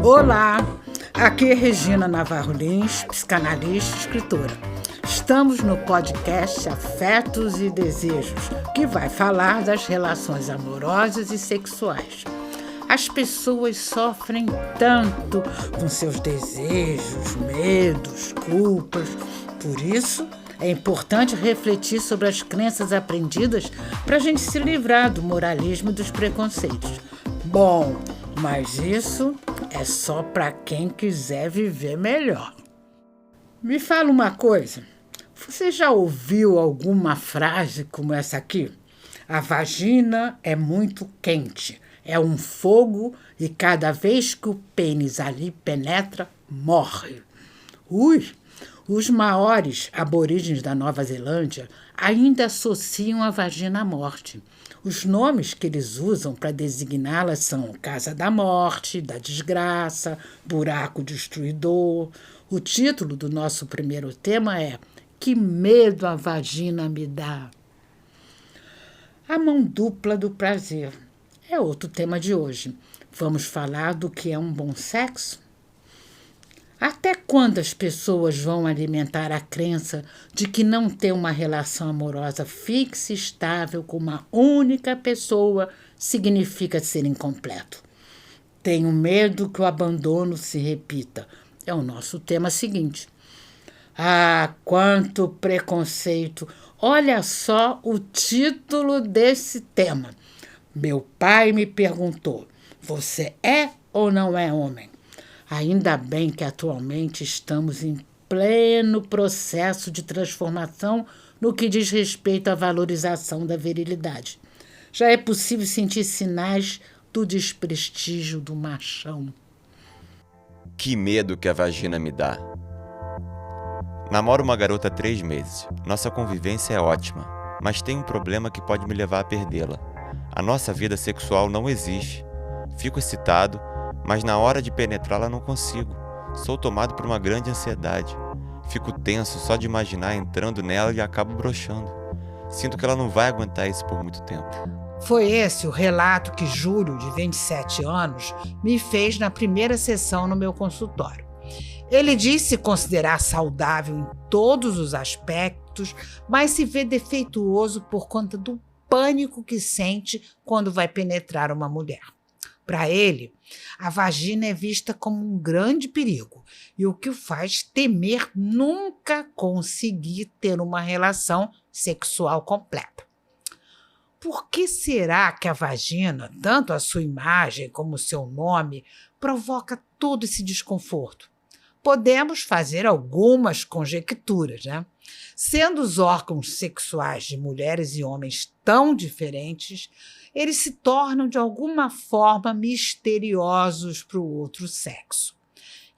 Olá, aqui é Regina Navarro Lins, psicanalista e escritora. Estamos no podcast Afetos e Desejos, que vai falar das relações amorosas e sexuais. As pessoas sofrem tanto com seus desejos, medos, culpas. Por isso, é importante refletir sobre as crenças aprendidas para a gente se livrar do moralismo e dos preconceitos. Bom, mas isso é só para quem quiser viver melhor. Me fala uma coisa, você já ouviu alguma frase como essa aqui? A vagina é muito quente, é um fogo e cada vez que o pênis ali penetra, morre. Os maoris, aborígenes da Nova Zelândia, ainda associam a vagina à morte. Os nomes que eles usam para designá-la são casa da morte, da desgraça, buraco destruidor. O título do nosso primeiro tema é Que medo a vagina me dá. A mão dupla do prazer é outro tema de hoje. Vamos falar do que é um bom sexo? Até quando as pessoas vão alimentar a crença de que não ter uma relação amorosa fixa e estável com uma única pessoa significa ser incompleto? Tenho medo que o abandono se repita. É o nosso tema seguinte. Ah, quanto preconceito! Olha só o título desse tema. Meu pai me perguntou, você é ou não é homem? Ainda bem que atualmente estamos em pleno processo de transformação no que diz respeito à valorização da virilidade. Já é possível sentir sinais do desprestígio do machão. Que medo que a vagina me dá. Namoro uma garota há 3 meses. Nossa convivência é ótima, mas tem um problema que pode me levar a perdê-la. A nossa vida sexual não existe. Fico excitado, mas na hora de penetrá-la não consigo. Sou tomado por uma grande ansiedade. Fico tenso só de imaginar entrando nela e acabo broxando. Sinto que ela não vai aguentar isso por muito tempo. Foi esse o relato que Júlio, de 27 anos, me fez na primeira sessão no meu consultório. Ele disse se considerar saudável em todos os aspectos, mas se vê defeituoso por conta do pânico que sente quando vai penetrar uma mulher. Para ele, a vagina é vista como um grande perigo e o que o faz temer nunca conseguir ter uma relação sexual completa. Por que será que a vagina, tanto a sua imagem como o seu nome, provoca todo esse desconforto? Podemos fazer algumas conjecturas, né? Sendo os órgãos sexuais de mulheres e homens tão diferentes, eles se tornam de alguma forma misteriosos para o outro sexo.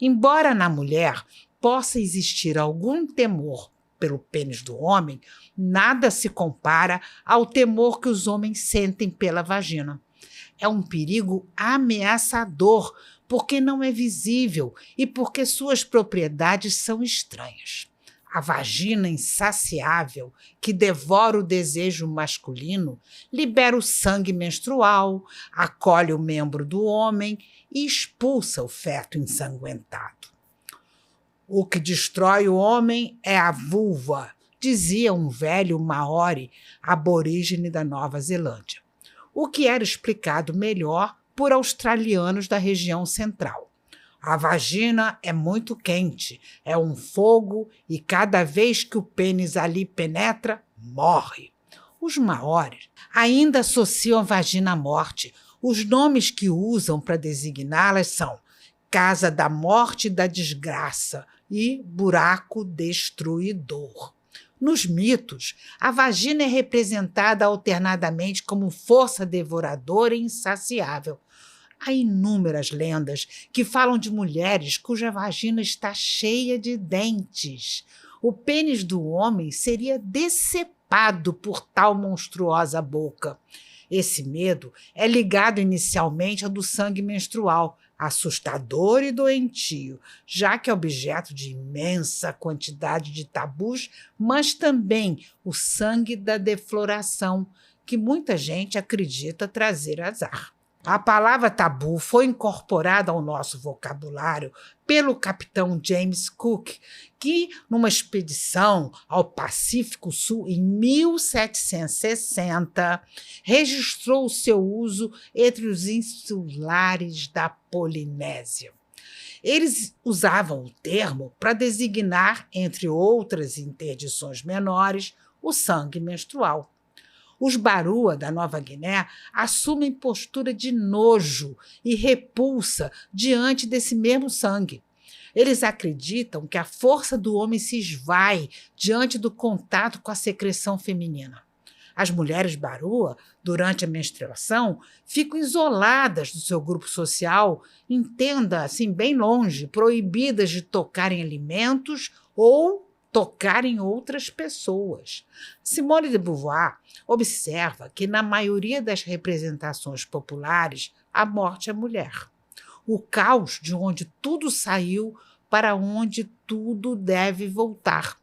Embora na mulher possa existir algum temor pelo pênis do homem, nada se compara ao temor que os homens sentem pela vagina. É um perigo ameaçador, porque não é visível e porque suas propriedades são estranhas. A vagina insaciável, que devora o desejo masculino, libera o sangue menstrual, acolhe o membro do homem e expulsa o feto ensanguentado. O que destrói o homem é a vulva, dizia um velho maori aborígene da Nova Zelândia, o que era explicado melhor por australianos da região central. A vagina é muito quente, é um fogo e cada vez que o pênis ali penetra, morre. Os maoris ainda associam a vagina à morte. Os nomes que usam para designá-las são casa da morte e da desgraça e buraco destruidor. Nos mitos, a vagina é representada alternadamente como força devoradora e insaciável. Há inúmeras lendas que falam de mulheres cuja vagina está cheia de dentes. O pênis do homem seria decepado por tal monstruosa boca. Esse medo é ligado inicialmente ao do sangue menstrual, assustador e doentio, já que é objeto de imensa quantidade de tabus, mas também o sangue da defloração, que muita gente acredita trazer azar. A palavra tabu foi incorporada ao nosso vocabulário pelo capitão James Cook, que, numa expedição ao Pacífico Sul em 1760, registrou o seu uso entre os insulares da Polinésia. Eles usavam o termo para designar, entre outras interdições menores, o sangue menstrual. Os Barua da Nova Guiné assumem postura de nojo e repulsa diante desse mesmo sangue. Eles acreditam que a força do homem se esvai diante do contato com a secreção feminina. As mulheres Barua, durante a menstruação, ficam isoladas do seu grupo social, entenda assim bem longe, proibidas de tocar em alimentos ou tocar em outras pessoas. Simone de Beauvoir observa que, na maioria das representações populares, a morte é mulher. O caos de onde tudo saiu para onde tudo deve voltar.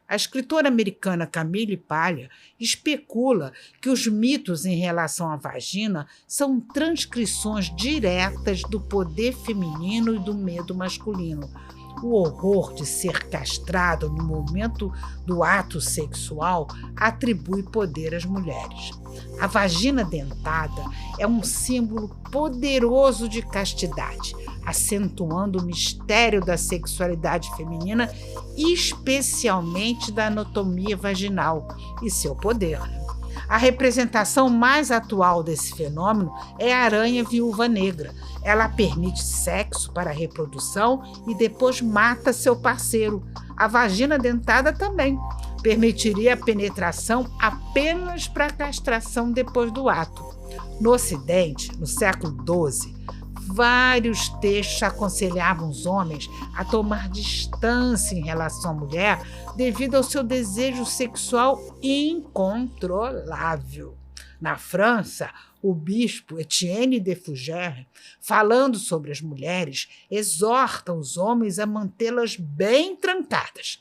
A escritora americana Camille Paglia especula que os mitos em relação à vagina são transcrições diretas do poder feminino e do medo masculino. O horror de ser castrado no momento do ato sexual atribui poder às mulheres. A vagina dentada é um símbolo poderoso de castidade, acentuando o mistério da sexualidade feminina, especialmente da anatomia vaginal e seu poder. A representação mais atual desse fenômeno é a aranha viúva negra. Ela permite sexo para a reprodução e depois mata seu parceiro. A vagina dentada também permitiria a penetração apenas para a castração depois do ato. No Ocidente, no século XII, vários textos aconselhavam os homens a tomar distância em relação à mulher devido ao seu desejo sexual incontrolável. Na França, o bispo Etienne de Fougères, falando sobre as mulheres, exorta os homens a mantê-las bem trancadas.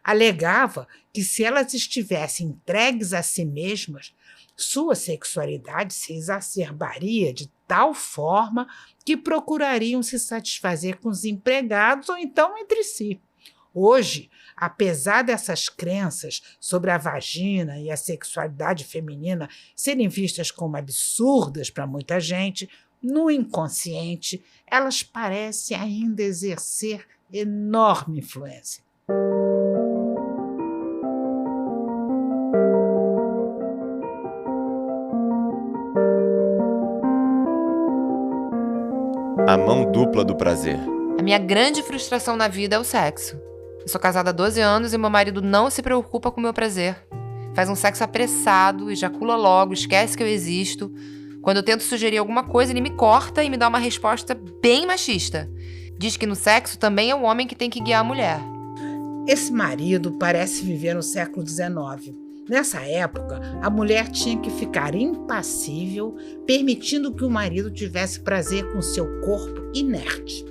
Alegava que, se elas estivessem entregues a si mesmas, sua sexualidade se exacerbaria de tal forma que procurariam se satisfazer com os empregados ou então entre si. Hoje, apesar dessas crenças sobre a vagina e a sexualidade feminina serem vistas como absurdas para muita gente, no inconsciente, elas parecem ainda exercer enorme influência. A mão dupla do prazer. A minha grande frustração na vida é o sexo. Eu sou casada há 12 anos e meu marido não se preocupa com o meu prazer. Faz um sexo apressado, ejacula logo, esquece que eu existo. Quando eu tento sugerir alguma coisa, ele me corta e me dá uma resposta bem machista. Diz que no sexo também é o homem que tem que guiar a mulher. Esse marido parece viver no século XIX. Nessa época, a mulher tinha que ficar impassível, permitindo que o marido tivesse prazer com seu corpo inerte.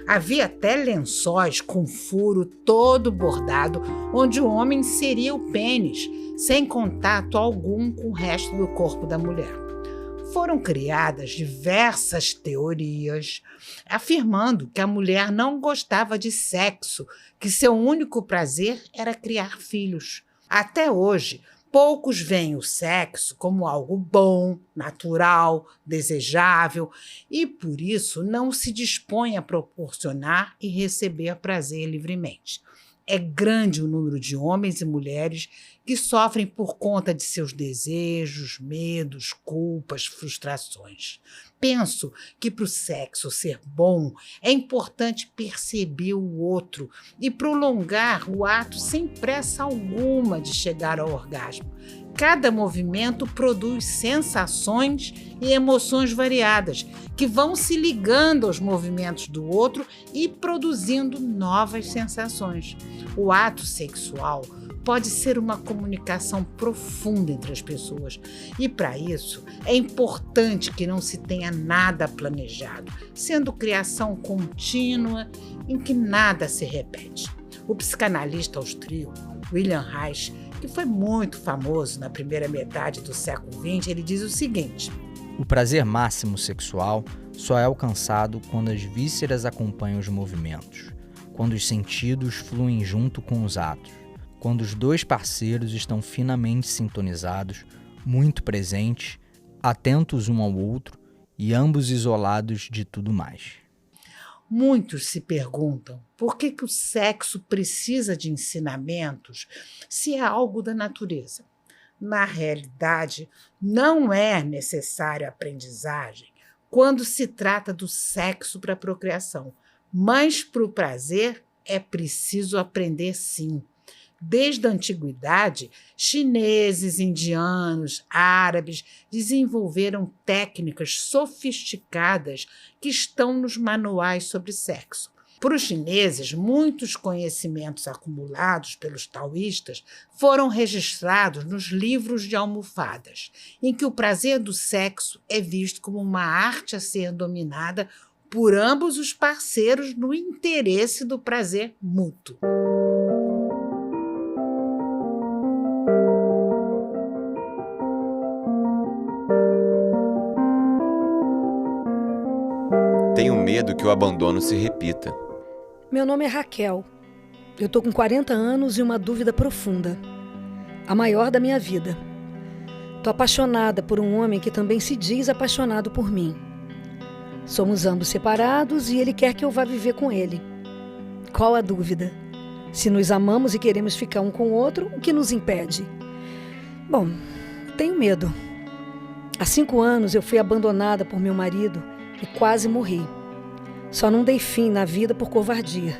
Havia até lençóis com furo todo bordado, onde o homem inseria o pênis, sem contato algum com o resto do corpo da mulher. Foram criadas diversas teorias afirmando que a mulher não gostava de sexo, que seu único prazer era criar filhos. Até hoje, poucos veem o sexo como algo bom, natural, desejável e, por isso, não se dispõem a proporcionar e receber prazer livremente. É grande o número de homens e mulheres que sofrem por conta de seus desejos, medos, culpas, frustrações. Penso que para o sexo ser bom é importante perceber o outro e prolongar o ato sem pressa alguma de chegar ao orgasmo. Cada movimento produz sensações e emoções variadas que vão se ligando aos movimentos do outro e produzindo novas sensações. O ato sexual pode ser uma comunicação profunda entre as pessoas e, para isso, é importante que não se tenha nada planejado, sendo criação contínua em que nada se repete. O psicanalista austríaco Wilhelm Reich, que foi muito famoso na primeira metade do século XX, ele diz o seguinte: O prazer máximo sexual só é alcançado quando as vísceras acompanham os movimentos, quando os sentidos fluem junto com os atos, quando os dois parceiros estão finamente sintonizados, muito presentes, atentos um ao outro e ambos isolados de tudo mais. Muitos se perguntam por que o sexo precisa de ensinamentos se é algo da natureza. Na realidade, não é necessária aprendizagem quando se trata do sexo para a procriação, mas para o prazer é preciso aprender sim. Desde a antiguidade, chineses, indianos, árabes desenvolveram técnicas sofisticadas que estão nos manuais sobre sexo. Para os chineses, muitos conhecimentos acumulados pelos taoístas foram registrados nos livros de almofadas, em que o prazer do sexo é visto como uma arte a ser dominada por ambos os parceiros no interesse do prazer mútuo. Tenho medo que o abandono se repita. Meu nome é Raquel. Eu tô com 40 anos e uma dúvida profunda. A maior da minha vida. Tô apaixonada por um homem que também se diz apaixonado por mim. Somos ambos separados e ele quer que eu vá viver com ele. Qual a dúvida? Se nos amamos e queremos ficar um com o outro, o que nos impede? Bom, tenho medo. Há 5 anos eu fui abandonada por meu marido e quase morri. Só não dei fim na vida por covardia.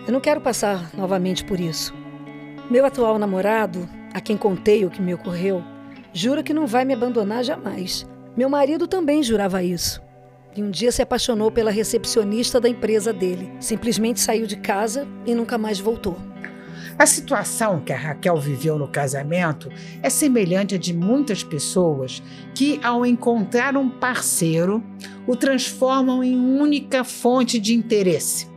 Eu não quero passar novamente por isso. Meu atual namorado, a quem contei o que me ocorreu, jura que não vai me abandonar jamais. Meu marido também jurava isso. E um dia se apaixonou pela recepcionista da empresa dele. Simplesmente saiu de casa e nunca mais voltou. A situação que a Raquel viveu no casamento é semelhante à de muitas pessoas que, ao encontrar um parceiro, o transformam em única fonte de interesse.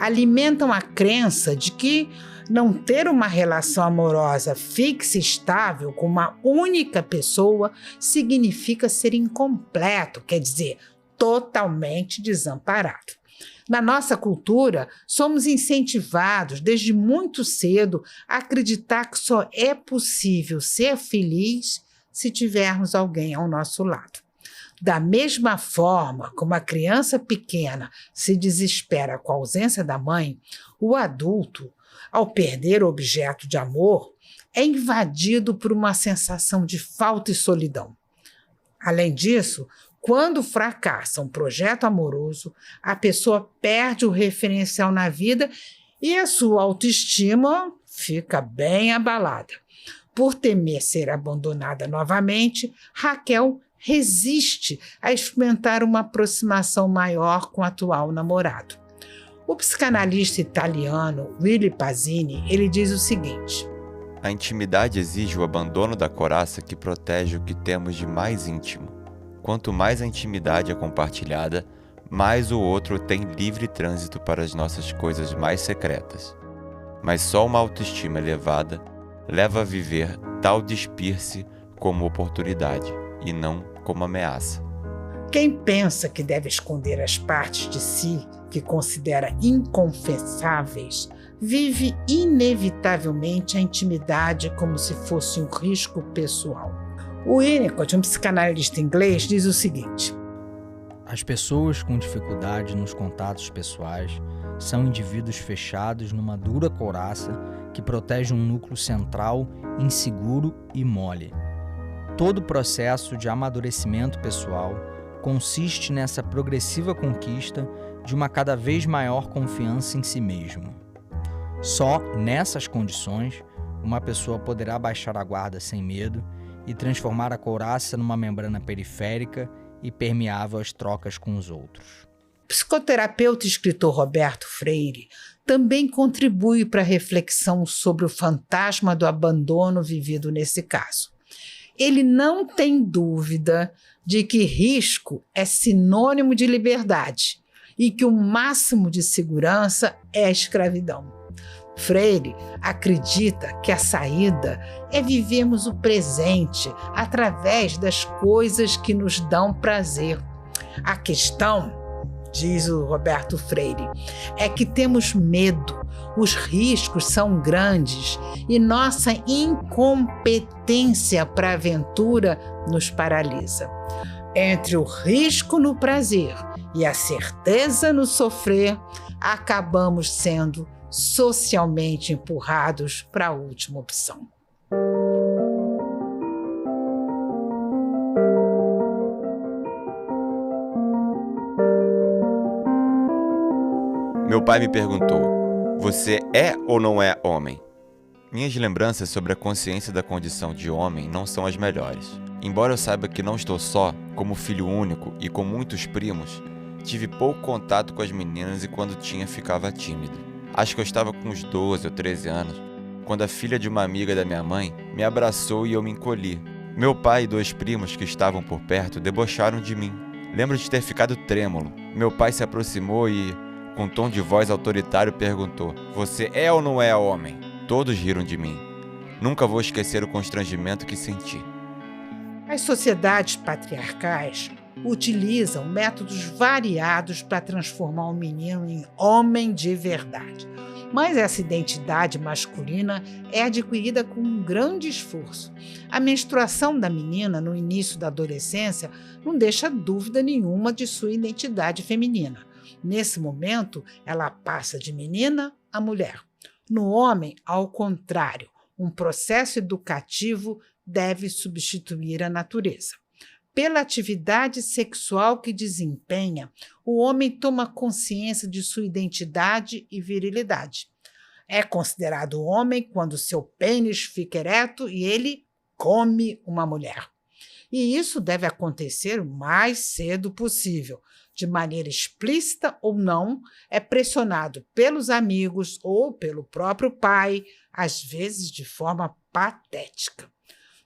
Alimentam a crença de que não ter uma relação amorosa fixa e estável com uma única pessoa significa ser incompleto, quer dizer, totalmente desamparado. Na nossa cultura, somos incentivados desde muito cedo a acreditar que só é possível ser feliz se tivermos alguém ao nosso lado. Da mesma forma como a criança pequena se desespera com a ausência da mãe, o adulto, ao perder o objeto de amor, é invadido por uma sensação de falta e solidão. Além disso, quando fracassa um projeto amoroso, a pessoa perde o referencial na vida e a sua autoestima fica bem abalada. Por temer ser abandonada novamente, Raquel resiste a experimentar uma aproximação maior com o atual namorado. O psicanalista italiano Willy Pazzini, ele diz o seguinte: a intimidade exige o abandono da coraça que protege o que temos de mais íntimo. Quanto mais a intimidade é compartilhada, mais o outro tem livre trânsito para as nossas coisas mais secretas. Mas só uma autoestima elevada leva a viver tal despir-se como oportunidade e não como ameaça. Quem pensa que deve esconder as partes de si que considera inconfessáveis, vive inevitavelmente a intimidade como se fosse um risco pessoal. O Winnicott, um psicanalista inglês, diz o seguinte: as pessoas com dificuldade nos contatos pessoais são indivíduos fechados numa dura couraça que protege um núcleo central inseguro e mole. Todo o processo de amadurecimento pessoal consiste nessa progressiva conquista de uma cada vez maior confiança em si mesmo. Só nessas condições, uma pessoa poderá baixar a guarda sem medo e transformar a couraça numa membrana periférica e permeável às trocas com os outros. O psicoterapeuta e escritor Roberto Freire também contribui para a reflexão sobre o fantasma do abandono vivido nesse caso. Ele não tem dúvida de que risco é sinônimo de liberdade e que o máximo de segurança é a escravidão. Freire acredita que a saída é vivermos o presente através das coisas que nos dão prazer. A questão, diz o Roberto Freire, é que temos medo, os riscos são grandes e nossa incompetência para a aventura nos paralisa. Entre o risco no prazer e a certeza no sofrer, acabamos sendo socialmente empurrados para a última opção. Meu pai me perguntou: você é ou não é homem? Minhas lembranças sobre a consciência da condição de homem não são as melhores. Embora eu saiba que não estou só, como filho único e com muitos primos, tive pouco contato com as meninas e quando tinha ficava tímido. Acho que eu estava com uns 12 ou 13 anos, quando a filha de uma amiga da minha mãe me abraçou e eu me encolhi. Meu pai e 2 primos que estavam por perto debocharam de mim. Lembro de ter ficado trêmulo. Meu pai se aproximou e, com um tom de voz autoritário, perguntou: você é ou não é homem? Todos riram de mim. Nunca vou esquecer o constrangimento que senti. As sociedades patriarcais utilizam métodos variados para transformar um menino em homem de verdade. Mas essa identidade masculina é adquirida com um grande esforço. A menstruação da menina no início da adolescência não deixa dúvida nenhuma de sua identidade feminina. Nesse momento, ela passa de menina a mulher. No homem, ao contrário, um processo educativo deve substituir a natureza. Pela atividade sexual que desempenha, o homem toma consciência de sua identidade e virilidade. É considerado homem quando seu pênis fica ereto e ele come uma mulher. E isso deve acontecer o mais cedo possível. De maneira explícita ou não, é pressionado pelos amigos ou pelo próprio pai, às vezes de forma patética.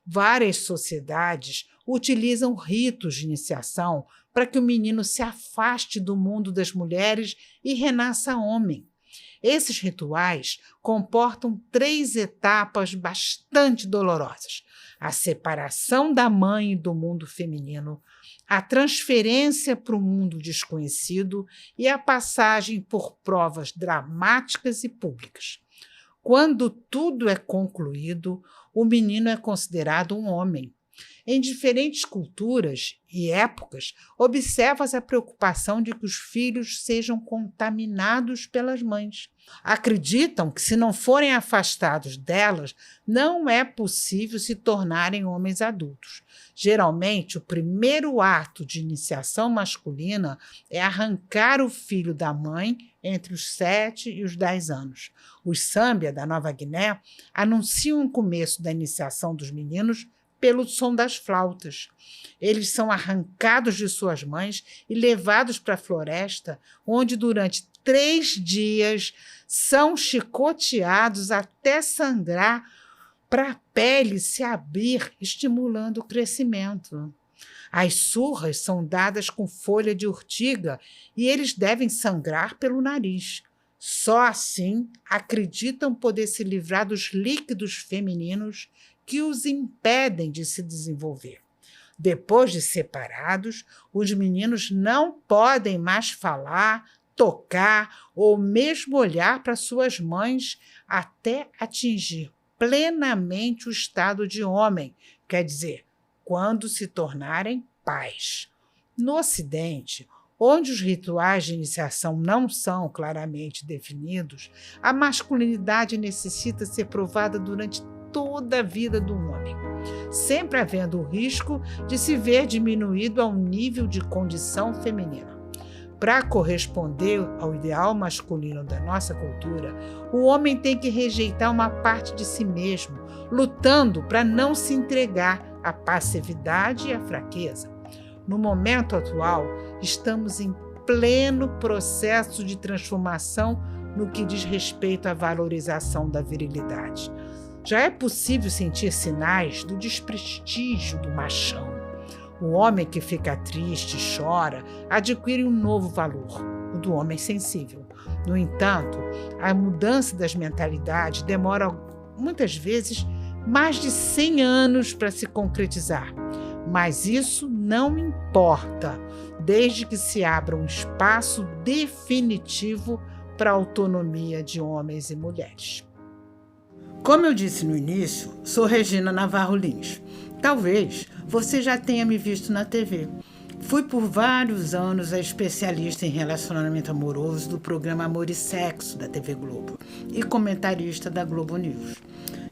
Várias sociedades utilizam ritos de iniciação para que o menino se afaste do mundo das mulheres e renasça homem. Esses rituais comportam 3 etapas bastante dolorosas: a separação da mãe e do mundo feminino, a transferência para o mundo desconhecido e a passagem por provas dramáticas e públicas. Quando tudo é concluído, o menino é considerado um homem. Em diferentes culturas e épocas, observa-se a preocupação de que os filhos sejam contaminados pelas mães. Acreditam que, se não forem afastados delas, não é possível se tornarem homens adultos. Geralmente, o primeiro ato de iniciação masculina é arrancar o filho da mãe entre os 7 e os 10 anos. Os Sâmbia, da Nova Guiné, anunciam o começo da iniciação dos meninos pelo som das flautas. Eles são arrancados de suas mães e levados para a floresta, onde durante 3 dias são chicoteados até sangrar para a pele se abrir, estimulando o crescimento. As surras são dadas com folha de urtiga e eles devem sangrar pelo nariz. Só assim acreditam poder se livrar dos líquidos femininos que os impedem de se desenvolver. Depois de separados, os meninos não podem mais falar, tocar ou mesmo olhar para suas mães até atingir plenamente o estado de homem, quer dizer, quando se tornarem pais. No Ocidente, onde os rituais de iniciação não são claramente definidos, a masculinidade necessita ser provada durante toda a vida do homem, sempre havendo o risco de se ver diminuído ao nível de condição feminina. Para corresponder ao ideal masculino da nossa cultura, o homem tem que rejeitar uma parte de si mesmo, lutando para não se entregar à passividade e à fraqueza. No momento atual, estamos em pleno processo de transformação no que diz respeito à valorização da virilidade. Já é possível sentir sinais do desprestígio do machão. O homem que fica triste, chora, adquire um novo valor, o do homem sensível. No entanto, a mudança das mentalidades demora muitas vezes mais de 100 anos para se concretizar. Mas isso não importa, desde que se abra um espaço definitivo para a autonomia de homens e mulheres. Como eu disse no início, sou Regina Navarro Lins. Talvez você já tenha me visto na TV. Fui por vários anos a especialista em relacionamento amoroso do programa Amor e Sexo da TV Globo e comentarista da Globo News.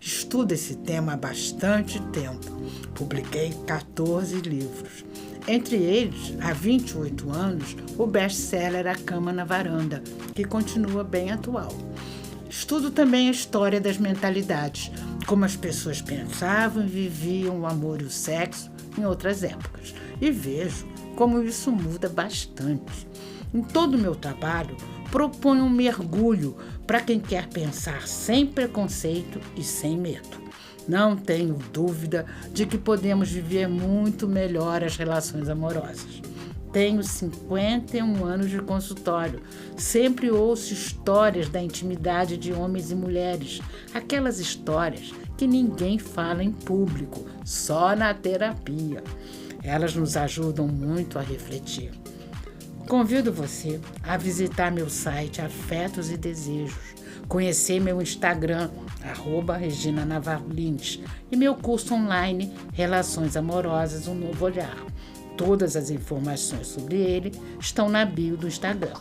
Estudo esse tema há bastante tempo. Publiquei 14 livros. Entre eles, há 28 anos, o best-seller A Cama na Varanda, que continua bem atual. Estudo também a história das mentalidades, como as pessoas pensavam e viviam o amor e o sexo em outras épocas. E vejo como isso muda bastante. Em todo o meu trabalho, proponho um mergulho para quem quer pensar sem preconceito e sem medo. Não tenho dúvida de que podemos viver muito melhor as relações amorosas. Tenho 51 anos de consultório. Sempre ouço histórias da intimidade de homens e mulheres. Aquelas histórias que ninguém fala em público, só na terapia. Elas nos ajudam muito a refletir. Convido você a visitar meu site Afetos e Desejos, conhecer meu Instagram, @Regina Navarro Lins, e meu curso online Relações Amorosas, um Novo Olhar. Todas as informações sobre ele estão na bio do Instagram.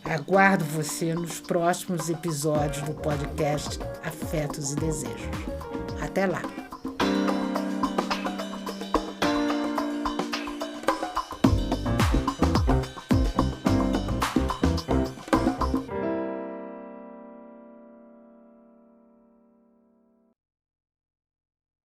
Aguardo você nos próximos episódios do podcast Afetos e Desejos. Até lá!